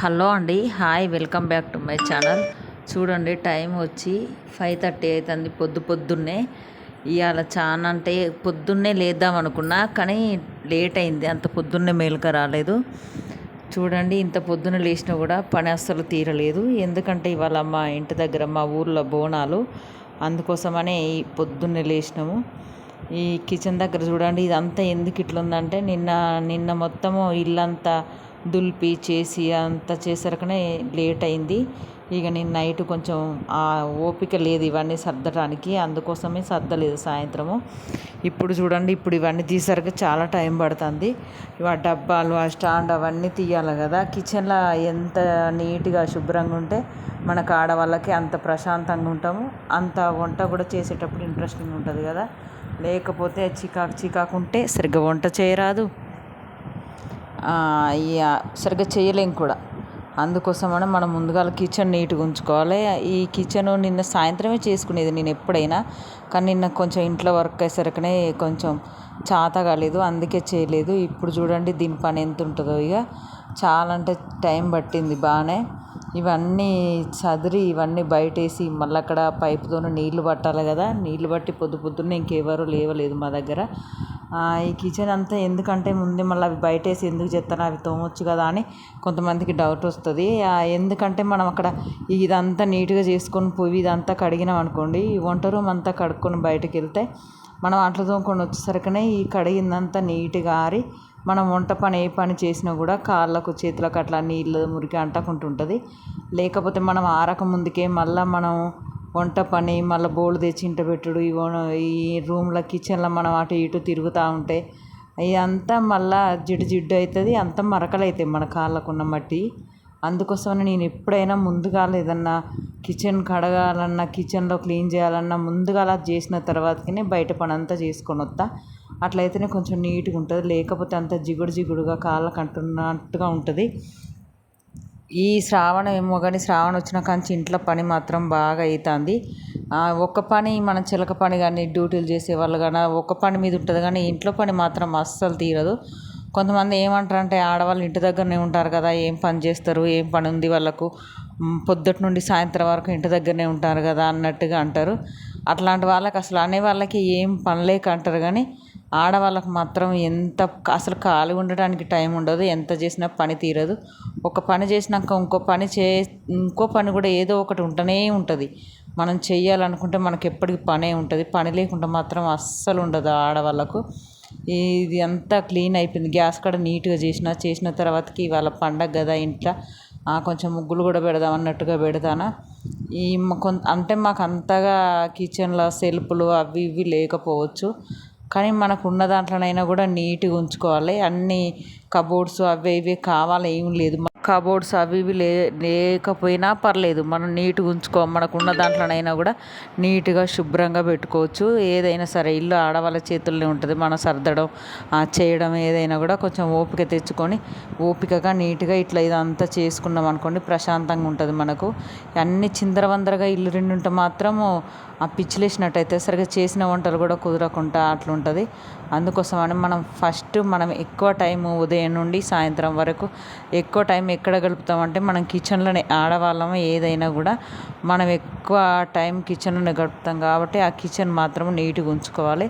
Hello అండి, hi, welcome back to my channel. చూడండి, time వచ్చి 5:30 అవుతుంది. పొద్దున్నే ఇవాళ చాలా అంటే పొద్దున్నే లేద్దాం అనుకున్నా, కానీ లేట్ అయింది. అంత పొద్దున్నే మేలుక రాలేదు. చూడండి, ఇంత పొద్దున్న లేచినా కూడా పని అస్సలు తీరలేదు. ఎందుకంటే ఇవాళ మా ఇంటి దగ్గర మా ఊర్లో బోనాలు, అందుకోసమనే పొద్దున్నే లేచినాము. ఈ కిచెన్ దగ్గర చూడండి, ఇదంతా ఎందుకు ఇట్లుందంటే నిన్న మొత్తము ఇల్లంతా దులిపి చేసి అంతా చేసరికనే లేట్ అయింది. ఇక నేను నైట్ కొంచెం ఓపిక లేదు ఇవన్నీ సర్దటానికి, అందుకోసమే సర్దలేదు సాయంత్రము. ఇప్పుడు చూడండి, ఇప్పుడు ఇవన్నీ తీసరికి చాలా టైం పడుతుంది. ఆ డబ్బాలు, ఆ స్టాండ్ అవన్నీ తీయాలి కదా. కిచెన్లో ఎంత నీట్గా శుభ్రంగా ఉంటే మనకు ఆడవాళ్ళకి అంత ప్రశాంతంగా ఉంటాము, అంత వంట కూడా చేసేటప్పుడు ఇంట్రెస్టింగ్ ఉంటుంది కదా. లేకపోతే చికాకు ఉంటే సరిగ్గా వంట చేయరాదు, సరిగ్గా చేయలేం కూడా. అందుకోసమని మనం ముందుగా కిచెన్ నీట్గా ఉంచుకోవాలి. ఈ కిచెన్ నిన్న సాయంత్రమే చేసుకునేది నేను ఎప్పుడైనా, కానీ నిన్న కొంచెం ఇంట్లో వర్క్ అయ్యేసరికనే కొంచెం చాత కాలేదు, అందుకే చేయలేదు. ఇప్పుడు చూడండి దీని పని ఎంత ఉంటుందో. ఇక చాలా అంటే టైం పట్టింది బాగానే. ఇవన్నీ చదిరి ఇవన్నీ బయటేసి మళ్ళీ అక్కడ పైపుతో నీళ్లు పట్టాలి కదా. నీళ్లు పట్టి పొద్దున్నే ఇంకెవరు లేవలేదు మా దగ్గర. ఈ కిచెన్ అంతా ఎందుకంటే ముందే మళ్ళీ అవి బయటేసి ఎందుకు చేస్తాను, అవి తోమొచ్చు కదా అని కొంతమందికి డౌట్ వస్తుంది. ఎందుకంటే మనం అక్కడ ఇదంతా నీట్గా చేసుకొని పోయి ఇదంతా కడిగినాం అనుకోండి, ఈ వంట రూమ్ అంతా కడుక్కొని బయటకు వెళ్తే మనం అట్లా తోముకొని వచ్చేసరికనే ఈ కడిగిందంతా నీట్గా ఆరి మనం వంట పని ఏ పని చేసినా కూడా కాళ్ళకు చేతులకు అట్లా నీళ్ళు మురికి అంటకుంటుంటుంది. లేకపోతే మనం ఆరక ముందుకే మళ్ళీ మనం వంట పని మళ్ళీ బోళ్ళు తెచ్చి ఇంట పెట్టుడు, ఈ రూమ్లో కిచెన్లో మనం అటు ఇటు తిరుగుతూ ఉంటే ఇదంతా మళ్ళీ జిడ్డు అవుతుంది, అంతా మరకలు అవుతాయి మన కాళ్ళకున్న మట్టి. అందుకోసమని నేను ఎప్పుడైనా ముందుగా ఏదన్నా కిచెన్ కడగాలన్నా, కిచెన్లో క్లీన్ చేయాలన్నా ముందుగా అలా చేసిన తర్వాతనే బయట పని అంతా చేసుకొని వస్తా. అట్లయితేనే కొంచెం నీట్గా ఉంటుంది, లేకపోతే అంత జిగుడుగా కాళ్ళకు అంటున్నట్టుగా ఉంటుంది. ఈ శ్రావణం ఏమో కానీ శ్రావణం వచ్చిన కాంచి ఇంట్లో పని మాత్రం బాగా అవుతుంది. ఒక్క పని మన చిలక పని కానీ డ్యూటీలు చేసేవాళ్ళు కానీ ఒక్క పని మీద ఉంటుంది, కానీ ఇంట్లో పని మాత్రం అస్సలు తీరదు. కొంతమంది ఏమంటారంటే ఆడవాళ్ళు ఇంటి దగ్గరనే ఉంటారు కదా, ఏం పని చేస్తారు, ఏం పని ఉంది వాళ్ళకు, పొద్దుటి నుండి సాయంత్రం వరకు ఇంటి దగ్గరనే ఉంటారు కదా అన్నట్టుగా అంటారు. అట్లాంటి వాళ్ళకి అసలు అనే వాళ్ళకి ఏం పని లేక అంటారు, కానీ ఆడవాళ్ళకు మాత్రం అసలు ఖాళీ ఉండడానికి టైం ఉండదు, ఎంత చేసినా పని తీరదు. ఒక పని చేసినాక ఇంకో పని కూడా ఏదో ఒకటి ఉంటూనే ఉంటుంది. మనం చెయ్యాలనుకుంటే మనకి ఎప్పటికీ పనే ఉంటుంది, పని లేకుండా మాత్రం అస్సలు ఉండదు ఆడవాళ్ళకు. ఇది అంతా క్లీన్ అయిపోయింది. గ్యాస్ కూడా నీట్గా చేసిన తర్వాతకి ఇవాళ పండగ కదా ఇంట్లో కొంచెం ముగ్గులు కూడా పెడదాం అన్నట్టుగా పెడతాను. అంటే మాకు అంతగా కిచెన్లో సెల్ఫ్లు అవి ఇవి లేకపోవచ్చు, కానీ మనకు ఉన్న దాంట్లోనైనా కూడా నీట్గా ఉంచుకోవాలి. అన్నీ కబోర్డ్స్ అవి ఇవి కావాలి ఏం లేదు, కబోర్డ్స్ అవి ఇవి లేకపోయినా పర్లేదు, మనం నీట్గా మనకున్న దాంట్లోనైనా కూడా నీట్గా శుభ్రంగా పెట్టుకోవచ్చు. ఏదైనా సరే ఇల్లు ఆడవాళ్ళ చేతుల్లోనే ఉంటుంది. మనం సర్దడం చేయడం ఏదైనా కూడా కొంచెం ఓపిక తెచ్చుకొని ఓపికగా నీట్గా ఇట్లా ఇదంతా చేసుకున్నాం అనుకోండి, ప్రశాంతంగా ఉంటుంది మనకు. అన్నీ చిందరవందరగా ఇల్లు ఉంటే మాత్రము పిచ్చిలేసినట్టయితే సరిగ్గా చేసిన వంటలు కూడా కుదరకుండా అట్లుంటుంది. అందుకోసమని మనం ఎక్కువ టైం ఉదయం నుండి సాయంత్రం వరకు ఎక్కువ టైం ఎక్కడ గడుపుతామంటే మనం కిచెన్లోనే. ఆడవాళ్ళము ఏదైనా కూడా మనం ఎక్కువ టైం కిచెన్లోనే గడుపుతాం కాబట్టి ఆ కిచెన్ మాత్రం నీట్గా ఉంచుకోవాలి.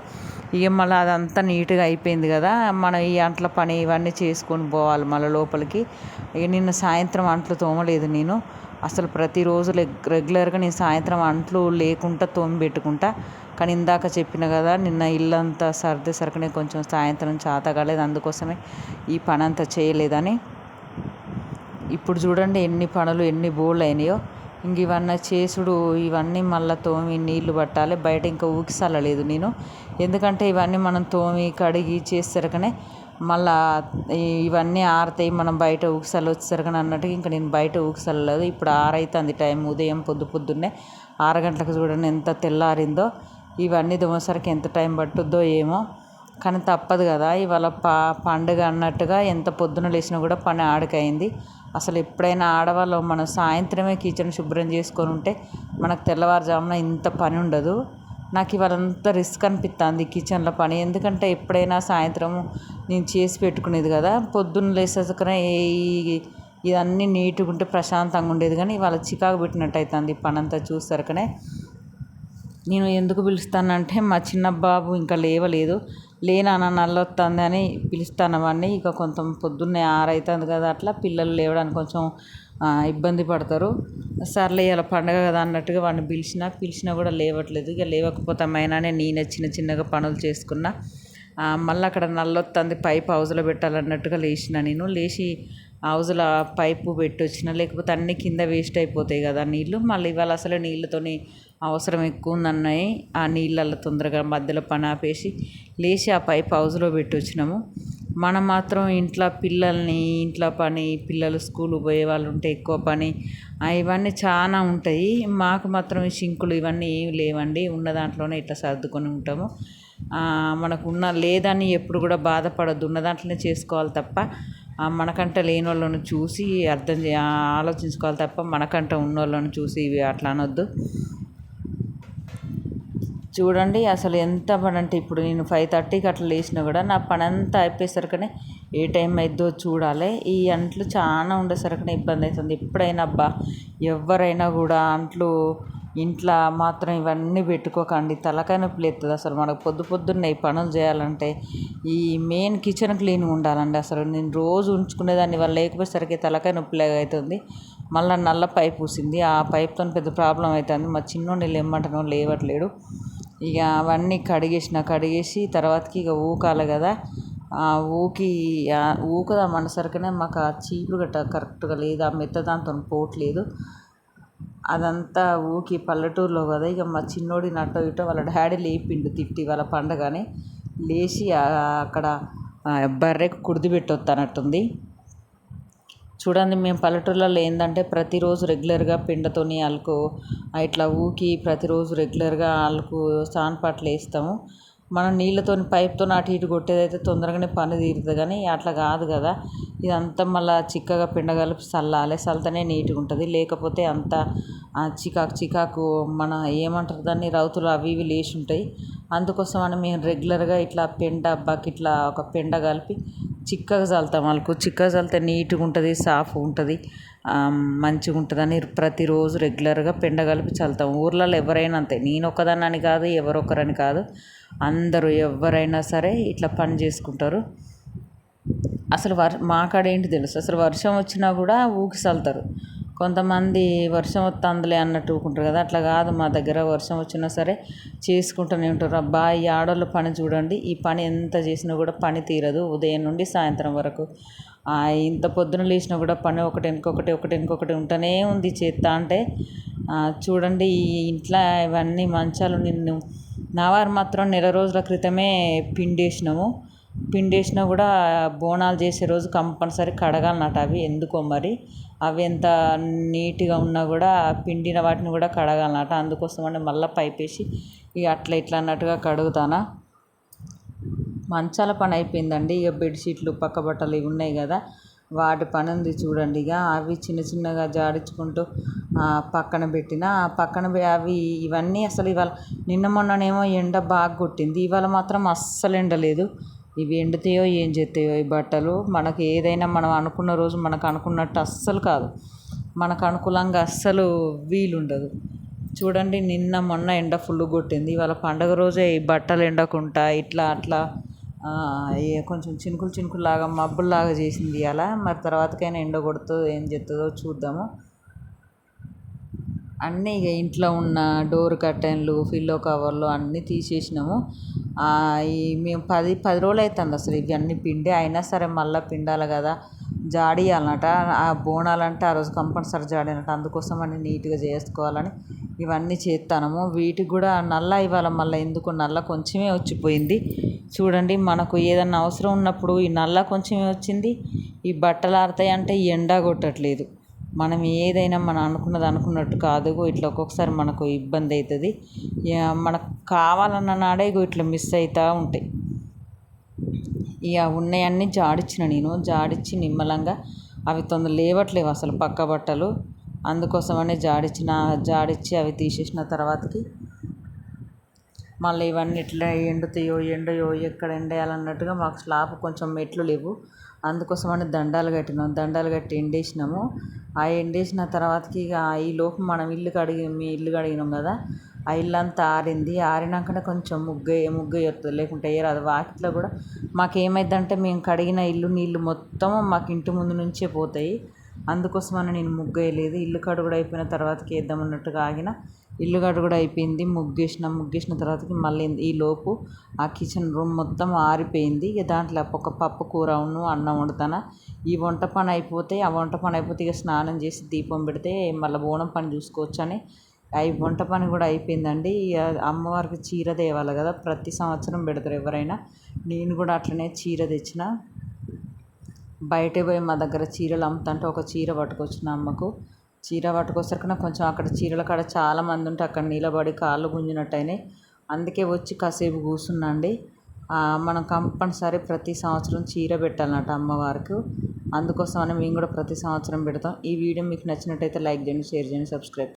ఇక మళ్ళీ అదంతా నీట్గా అయిపోయింది కదా, మనం ఈ అంట్ల పని ఇవన్నీ చేసుకొని పోవాలి మళ్ళీ లోపలికి. ఇక నిన్న సాయంత్రం అంట్లు తోమలేదు నేను అసలు. ప్రతిరోజు రెగ్యులర్గా నేను సాయంత్రం అంట్లు లేకుండా తోమి పెట్టుకుంటా, కానీ ఇందాక చెప్పిన కదా నిన్న ఇల్లంతా సర్దేసరికనే కొంచెం సాయంత్రం చాత కాలేదు, అందుకోసమే ఈ పని అంతా చేయలేదని. ఇప్పుడు చూడండి ఎన్ని బోళ్ళు అయినాయో. ఇంక ఇవన్నీ చేసుడు ఇవన్నీ మళ్ళీ తోమి నీళ్లు పట్టాలి. బయట ఇంకా ఊకిసల్లలేదు నేను, ఎందుకంటే ఇవన్నీ మనం తోమి కడిగి చేసేసరికనే మళ్ళా ఇవన్నీ ఆరుతాయి, మనం బయట ఊకిసల్లి వచ్చేసరికని అన్నట్టుగా ఇంకా నేను బయట ఊకిసల్లలేదు. ఇప్పుడు 6 అవుతుంది టైం, ఉదయం పొద్దున్నే 6 గంటలకు చూడండి ఎంత తెల్లారిందో. ఇవన్నీ దోమసరికి ఎంత టైం పట్టుద్దో ఏమో, కానీ తప్పదు కదా. ఇవాళ పండుగ అన్నట్టుగా ఎంత పొద్దున లేచినా కూడా పని ఆడికైంది. అసలు ఎప్పుడైనా ఆడవాళ్ళు మనం సాయంత్రమే కిచెన్ శుభ్రం చేసుకొని ఉంటే మనకు తెల్లవారుజామున ఇంత పని ఉండదు. నాకు ఇవాళ అంత రిస్క్ అనిపిస్తుంది కిచెన్లో పని, ఎందుకంటే ఎప్పుడైనా సాయంత్రం నేను చేసి పెట్టుకునేది కదా. పొద్దున్న లేసాకనే ఈ ఇదన్నీ నీట్గా ఉంటే ప్రశాంతంగా ఉండేది. కానీ ఇవాళ చికాకు పెట్టినట్టు అవుతుంది పని అంతా చూసరికనే. నేను ఎందుకు పిలుస్తానంటే మా చిన్న బాబు ఇంకా లేవలేదు. లేనాన్న నల్లొస్తుంది అని పిలుస్తాను వాడిని. ఇక కొంచెం పొద్దున్నే 6 అవుతుంది కదా, అట్లా పిల్లలు లేవడానికి కొంచెం ఇబ్బంది పడతారు. సర్లే ఇలా పండగ కదా అన్నట్టుగా వాడిని పిలిచినా కూడా లేవట్లేదు. ఇక లేవకపోతే అమ్మాయినానే నేనే చిన్న చిన్నగా పనులు చేసుకున్నా. మళ్ళీ అక్కడ నల్లొస్తుంది పైపు హౌజ్లో పెట్టాలన్నట్టుగా నేను లేచి హౌజ్లో పైపు పెట్టి వచ్చిన. లేకపోతే అన్నీ కింద వేస్ట్ అయిపోతాయి కదా నీళ్ళు. మళ్ళీ ఇవాళ అసలు నీళ్ళతోని అవసరం ఎక్కువ ఉందన్నాయి. ఆ నీళ్ళల్లో తొందరగా మధ్యలో పని ఆపేసి లేచి ఆ పైపు హౌజ్లో పెట్టి వచ్చినాము. మనం మాత్రం ఇంట్లో పని, పిల్లలు స్కూల్ పోయే వాళ్ళు ఉంటే ఎక్కువ పని, ఇవన్నీ చాలా ఉంటాయి. మాకు మాత్రం ఈ సింకులు ఇవన్నీ ఏమి లేవండి. ఉన్న దాంట్లోనే ఇట్లా సర్దుకొని ఉంటాము. మనకు లేదని ఎప్పుడు కూడా బాధపడద్దు. ఉన్న దాంట్లోనే చేసుకోవాలి తప్ప మనకంట లేని వాళ్ళను చూసి ఆలోచించుకోవాలి తప్ప మనకంట ఉన్న వాళ్ళను చూసి ఇవి అట్లా అనొద్దు. చూడండి అసలు ఎంత పని అంటే, ఇప్పుడు నేను 5:30కి అట్లా లేచినా కూడా నా పని అంతా అయిపోయేసరికనే ఏ టైం అయిద్దో చూడాలి. ఈ అంట్లు చాలా ఉండేసరికనే ఇబ్బంది అవుతుంది. ఎప్పుడైనా ఎవరైనా కూడా అంట్లు ఇంట్లో మాత్రం ఇవన్నీ పెట్టుకోకండి. తలకాయ నొప్పి లేస్తుంది అసలు. మనకు పొద్దున్నే ఈ పనులు చేయాలంటే ఈ మెయిన్ కిచెన్ క్లీన్గా ఉండాలండి. అసలు నేను రోజు ఉంచుకునేదాన్ని, వాళ్ళు లేకపోయేసరికి తలకాయ నొప్పిలాగా అవుతుంది. మళ్ళీ నల్ల పైప్ పూసింది. ఆ పైప్తో పెద్ద ప్రాబ్లం అవుతుంది. మా చిన్నోడిని లేమంటానో లేవట్లేడు. ఇక అవన్నీ కడిగేసి తర్వాతకి ఇక ఊకాలి కదా. ఊకదాం అనేసరికనే మాకు ఆ చీపురు గట్ట కరెక్ట్గా లేదు. ఆ మెత్త దాంతో పోవట్లేదు. అదంతా ఊకి పల్లెటూరులో కదా, ఇక మా చిన్నోడి అటో ఇటో వాళ్ళ డాడీ లేపిండు తిట్టి వాళ్ళ పండగని. లేచి అక్కడ బర్రెకు కుడిది పెట్టి వస్తానట్టుంది. చూడండి మేము పల్లెటూర్లలో ఏంటంటే ప్రతిరోజు రెగ్యులర్గా పెండతోని అలుకు ఇట్లా ఊకి ప్రతిరోజు రెగ్యులర్గా అలుకు సానపాట్లు వేస్తాము. మనం నీళ్ళతోని పైప్తో అటు ఇటు కొట్టేదైతే తొందరగానే పని తీరుతుంది. కానీ అట్లా కాదు కదా, ఇదంతా మళ్ళీ చిక్కగా పిండ కలిపి చల్లితేనే నీట్గా ఉంటుంది. లేకపోతే అంతా చికాకు మన ఏమంటారు దాన్ని, రౌతులు అవి ఇవి లేచి ఉంటాయి. అందుకోసమని మేము రెగ్యులర్గా ఇట్లా బకెట్లో ఒక పెండ కలిపి చిక్కగా చల్లుతాం. వాళ్ళకు చిక్కగా చల్లితే నీట్గా ఉంటుంది, సాఫ్గా ఉంటుంది, మంచిగా ఉంటుందని ప్రతిరోజు రెగ్యులర్గా పెండ కలిపి చల్లుతాం. ఊర్లలో ఎవరైనా అంతే, నేను ఒక్కదాన్నని కాదు, ఎవరొకరని కాదు, అందరూ ఎవరైనా సరే ఇట్లా పని చేసుకుంటారు. అసలు మా కాడ ఏంటి తెలుసు, అసలు వర్షం వచ్చినా కూడా ఊకి చల్లుతారు. కొంతమంది వర్షం వస్తుందిలే అన్నట్టు ఊకుంటారు కదా, అట్లా కాదు. మా దగ్గర వర్షం వచ్చినా సరే చేసుకుంటూనే ఉంటారు. అబ్బా ఈ ఆడోళ్ళ పని చూడండి, ఈ పని ఎంత చేసినా కూడా పని తీరదు. ఉదయం నుండి సాయంత్రం వరకు ఇంత పొద్దున లేచినా కూడా పని ఒకటి వెనుకొకటి ఉంటూనే ఉంది చేస్తా అంటే. చూడండి ఈ ఇంట్లో ఇవన్నీ మంచాలు నా వారు మాత్రం నెల రోజుల క్రితమే పిండేసినా కూడా బోనాలు చేసే రోజు కంపల్సరీ కడగాలన్నట. అవి ఎందుకో మరి, అవి ఎంత నీట్గా ఉన్నా కూడా పిండిన వాటిని కూడా కడగాలన్నట. అందుకోసమని మళ్ళీ పైపేసి ఇక అట్లా ఇట్లా అన్నట్టుగా కడుగుతానా. మంచాల పని అయిపోయిందండి. ఇక బెడ్షీట్లు పక్క బట్టలు ఇవి ఉన్నాయి కదా, వాటి పని ఉంది చూడండి. ఇక అవి చిన్న చిన్నగా జాడించుకుంటూ పక్కన పెట్టిన అవి ఇవన్నీ అసలు ఇవాళ నిన్న మొన్ననేమో ఎండ బాగా కొట్టింది. ఇవాళ మాత్రం అస్సలు ఎండ లేదు. ఇవి ఎండుతాయో ఏం చేస్తాయో ఈ బట్టలు. మనకి ఏదైనా మనం అనుకున్న రోజు మనకు అనుకున్నట్టు అస్సలు కాదు, మనకు అనుకూలంగా అస్సలు వీలుండదు. చూడండి నిన్న మొన్న ఎండ ఫుల్ కొట్టింది. ఇవాళ పండగ రోజే ఈ బట్టలు ఎండకుండా ఇట్లా అట్లా కొంచెం చినుకులు లాగా మబ్బుల్లాగా చేసింది అలా. మరి తర్వాతకైనా ఎండ కొడుతుందో ఏం చేస్తుందో చూద్దాము. అన్నీ ఇక ఇంట్లో ఉన్న డోర్ కర్టెన్లు, పిల్లో కవర్లు అన్నీ తీసేసినాము. మేము 10 రోజులు అవుతుంది అసలు ఇవన్నీ పిండి. అయినా సరే మళ్ళీ పిండాలి కదా, జాడియాలన్నట. ఆ బోనాలంటే ఆ రోజు కంపల్సరీ జాడియాలన్నట. అందుకోసం అని నీట్గా చేసుకోవాలని ఇవన్నీ చేస్తాము. వీటికి కూడా ఇవాళ మళ్ళీ ఎందుకు కొంచెమే వచ్చిపోయింది. చూడండి మనకు ఏదన్నా అవసరం ఉన్నప్పుడు ఈ కొంచెమే వచ్చింది. ఈ బట్టలు ఆరుతాయి అంటే ఎండ కొట్టట్లేదు. మనం ఏదైనా మనం అనుకున్నట్టు కాదు. ఇట్లా ఒక్కొక్కసారి మనకు ఇబ్బంది అవుతుంది. మనకు కావాలన్న నాడే ఇట్లా మిస్ అవుతూ ఉంటాయి. ఇక ఉన్నాయన్నీ జాడించి నిమ్మలంగా అవి తొందర లేవట్లేవు అసలు పక్క బట్టలు. అందుకోసమనే జాడించి అవి తీసేసిన తర్వాతకి మళ్ళీ ఇవన్నీ ఇట్లా ఎండుతాయో ఎండయో ఎక్కడ ఎండేయాలన్నట్టుగా మాకు స్లాబ్ కొంచెం మెట్లు లేవు. అందుకోసమని దండాలు కట్టినాం. దండాలు కట్టి ఎండేసినాము. ఆ ఎండేసిన తర్వాతకి ఇక ఈ లోపు మనం మీ ఇల్లు కడిగినాం కదా, ఆ ఇల్లంతా ఆరింది. ఆరినాకనే కొంచెం ముగ్గు వస్తుంది, లేకుంటే వేయరాదు. వాకిట్లో కూడా మాకేమైందంటే మేము కడిగిన ఇల్లు నీళ్ళు మొత్తం మాకు ఇంటి ముందు నుంచే పోతాయి. అందుకోసమని నేను ముగ్గు వేయలేదు. ఇల్లు కడుగుడు అయిపోయిన తర్వాతకి వేద్దామన్నట్టుగా ఆగిన. ఇల్లు కడుగుడు అయిపోయింది. ముగ్గేసిన తర్వాతకి మళ్ళీ ఈలోపు ఆ కిచెన్ రూమ్ మొత్తం ఆరిపోయింది. ఇక దాంట్లో ఒక పప్పు కూర అన్నం వండుతాను. ఈ వంట పని అయిపోతే ఇక స్నానం చేసి దీపం పెడితే మళ్ళీ బోనం పని చూసుకోవచ్చని వంట పని కూడా అయిపోయిందండి. అమ్మవారికి చీర తేవాలి కదా, ప్రతి సంవత్సరం పెడతారు ఎవరైనా. నేను కూడా అట్లనే చీర తెచ్చిన. బయటే పోయి మా దగ్గర చీరలు అమ్ముతుంటే ఒక చీర పట్టుకొచ్చిన అమ్మకు. చీర పట్టుకొసరికి కొంచెం అక్కడ చీరల కాడ చాలామంది ఉంటే అక్కడ నిలబడి కాళ్ళు గుంజినట్టు అయినాయి. అందుకే వచ్చి కాసేపు కూర్చున్నాండి. మనం కంపల్సరీ ప్రతి సంవత్సరం చీర పెట్టాలన్నట్టు అమ్మవారికి. అందుకోసమని మేము కూడా ప్రతి సంవత్సరం పెడతాం. ఈ వీడియో మీకు నచ్చినట్టయితే లైక్ చేయండి, షేర్ చేయండి, సబ్స్క్రైబ్.